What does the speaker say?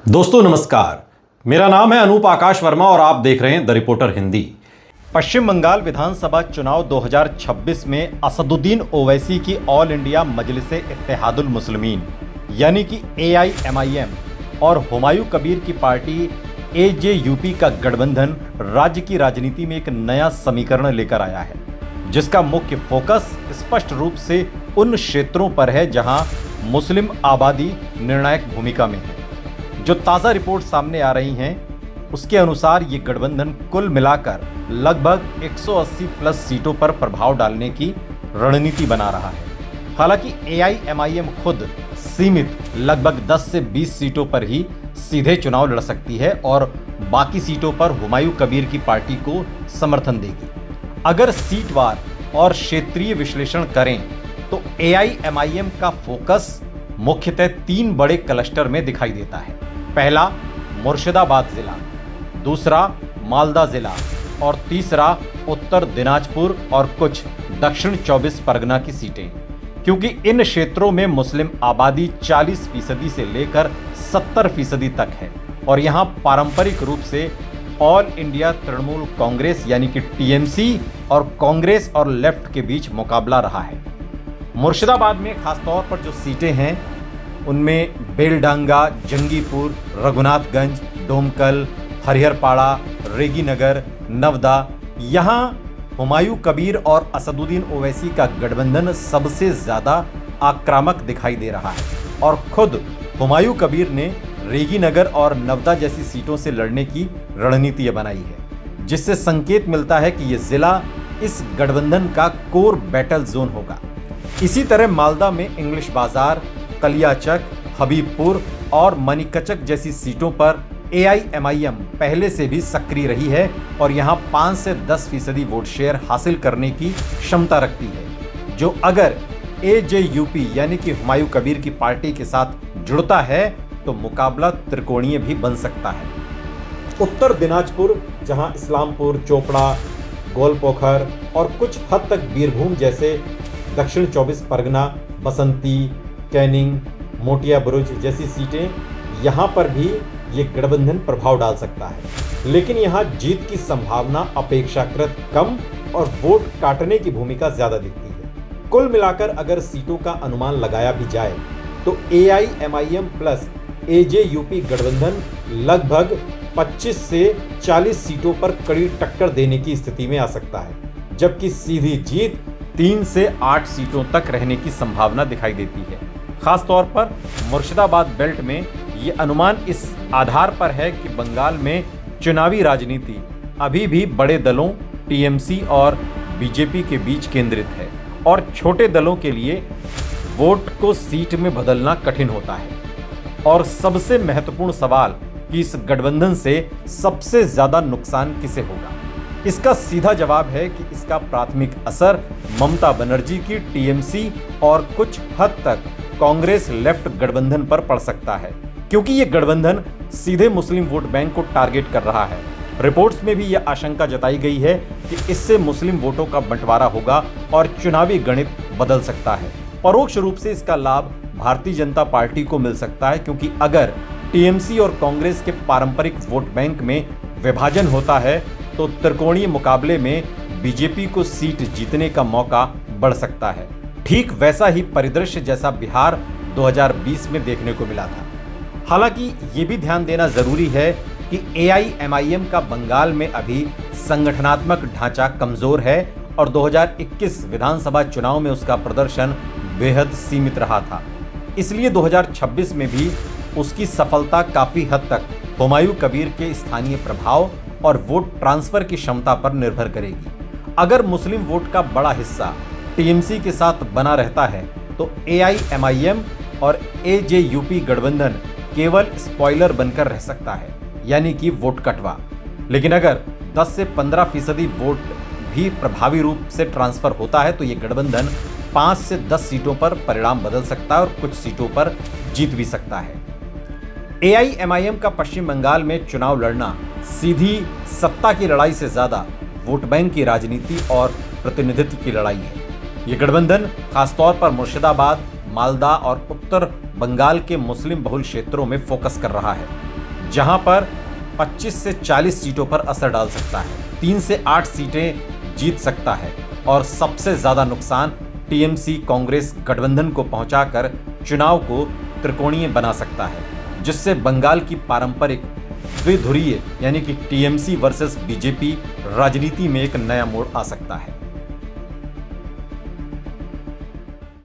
दोस्तों नमस्कार, मेरा नाम है अनूप आकाश वर्मा और आप देख रहे हैं द रिपोर्टर हिंदी। पश्चिम बंगाल विधानसभा चुनाव 2026 में असदुद्दीन ओवैसी की ऑल इंडिया मजलिस इत्तेहादुल मुस्लिमीन यानी कि AIMIM और हुमायूं कबीर की पार्टी AJUP का गठबंधन राज्य की राजनीति में एक नया समीकरण लेकर आया है, जिसका मुख्य फोकस स्पष्ट रूप से उन क्षेत्रों पर है जहां मुस्लिम आबादी निर्णायक भूमिका में है। जो ताज़ा रिपोर्ट सामने आ रही हैं, उसके अनुसार ये गठबंधन कुल मिलाकर लगभग 180 प्लस सीटों पर प्रभाव डालने की रणनीति बना रहा है। हालांकि AIMIM खुद सीमित लगभग 10 से 20 सीटों पर ही सीधे चुनाव लड़ सकती है और बाकी सीटों पर हुमायूं कबीर की पार्टी को समर्थन देगी। अगर सीटवार और क्षेत्रीय विश्लेषण करें तो AIMIM का फोकस मुख्यतः 3 बड़े क्लस्टर में दिखाई देता है। पहला मुर्शिदाबाद जिला, दूसरा मालदा जिला और तीसरा उत्तर दिनाजपुर और कुछ दक्षिण 24 परगना की सीटें, क्योंकि इन क्षेत्रों में मुस्लिम आबादी 40% से लेकर 70% तक है और यहां पारंपरिक रूप से ऑल इंडिया तृणमूल कांग्रेस यानी कि TMC और कांग्रेस और लेफ्ट के बीच मुकाबला रहा है। मुर्शिदाबाद में खासतौर पर जो सीटें हैं उनमें बेलडांगा, जंगीपुर, रघुनाथगंज, डोमकल, हरिहरपाड़ा, रेगीनगर, नवदा, यहाँ हुमायूं कबीर और असदुद्दीन ओवैसी का गठबंधन सबसे ज़्यादा आक्रामक दिखाई दे रहा है और खुद हुमायूं कबीर ने रेगीनगर और नवदा जैसी सीटों से लड़ने की रणनीति बनाई है, जिससे संकेत मिलता है कि ये जिला इस गठबंधन का कोर बैटल जोन होगा। इसी तरह मालदा में इंग्लिश बाजार, कलियाचक, हबीबपुर और मणिकचक जैसी सीटों पर AIMIM पहले से भी सक्रिय रही है और यहां 5 से 10% वोट शेयर हासिल करने की क्षमता रखती है, जो अगर AJUP यानी कि हुमायूं कबीर की पार्टी के साथ जुड़ता है तो मुकाबला त्रिकोणीय भी बन सकता है। उत्तर दिनाजपुर, जहां इस्लामपुर, चोपड़ा, गोलपोखर और कुछ हद तक बीरभूम जैसे दक्षिण 24 परगना, बसंती, कैनिंग, मोटिया बुरुज जैसी सीटें, यहां पर भी ये गठबंधन प्रभाव डाल सकता है, लेकिन यहां जीत की संभावना अपेक्षाकृत कम और वोट काटने की भूमिका ज्यादा दिखती है। कुल मिलाकर अगर सीटों का अनुमान लगाया भी जाए तो AIMIM प्लस AJUP गठबंधन लगभग 25 से 40 सीटों पर कड़ी टक्कर देने की स्थिति में आ सकता है, जबकि सीधी जीत 3 से 8 सीटों तक रहने की संभावना दिखाई देती है। खासतौर पर मुर्शिदाबाद बेल्ट में ये अनुमान इस आधार पर है कि बंगाल में चुनावी राजनीति अभी भी बड़े दलों TMC और BJP के बीच केंद्रित है और छोटे दलों के लिए वोट को सीट में बदलना कठिन होता है। और सबसे महत्वपूर्ण सवाल कि इस गठबंधन से सबसे ज्यादा नुकसान किसे होगा, इसका सीधा जवाब है कि इसका प्राथमिक असर ममता बनर्जी की TMC और कुछ हद तक कांग्रेस लेफ्ट गठबंधन पर पड़ सकता है, क्योंकि ये गठबंधन सीधे मुस्लिम वोट बैंक को टारगेट कर रहा है। रिपोर्ट्स में भी यह आशंका जताई गई है कि इससे मुस्लिम वोटों का बंटवारा होगा और चुनावी गणित बदल सकता है। परोक्ष रूप से इसका लाभ भारतीय जनता पार्टी को मिल सकता है, क्योंकि अगर TMC और कांग्रेस के पारंपरिक वोट बैंक में विभाजन होता है तो त्रिकोणीय मुकाबले में BJP को सीट जीतने का मौका बढ़ सकता है। ठीक वैसा ही परिदृश्य जैसा बिहार 2020 में देखने को मिला था। हालांकि ये भी ध्यान देना जरूरी है कि AIMIM का बंगाल में अभी संगठनात्मक ढांचा कमजोर है और 2021 विधानसभा चुनाव में उसका प्रदर्शन बेहद सीमित रहा था। इसलिए 2026 में भी उसकी सफलता काफी हद तक हुमायूं कबीर के स्थानीय प्रभाव और वोट ट्रांसफर की क्षमता पर निर्भर करेगी। अगर मुस्लिम वोट का बड़ा हिस्सा TMC के साथ बना रहता है तो AIMIM और AJUP गठबंधन केवल स्पॉइलर बनकर रह सकता है, यानी कि वोट कटवा। लेकिन अगर 10 से 15% वोट भी प्रभावी रूप से ट्रांसफर होता है तो ये गठबंधन 5 से 10 सीटों पर परिणाम बदल सकता है और कुछ सीटों पर जीत भी सकता है। AIMIM का पश्चिम बंगाल में चुनाव लड़ना सीधी सत्ता की लड़ाई से ज्यादा वोट बैंक की राजनीति और प्रतिनिधित्व की लड़ाई है। ये गठबंधन खासतौर पर मुर्शिदाबाद, मालदा और उत्तर बंगाल के मुस्लिम बहुल क्षेत्रों में फोकस कर रहा है। जहां पर 25 से 40 सीटों पर असर डाल सकता है, 3 से 8 सीटें जीत सकता है और सबसे ज्यादा नुकसान टीएमसी कांग्रेस गठबंधन को पहुंचाकर चुनाव को त्रिकोणीय बना सकता है, जिससे बंगाल की पारंपरिक द्विधुरीय यानी कि टीएमसी वर्सेस बीजेपी राजनीति में एक नया मोड़ आ सकता है।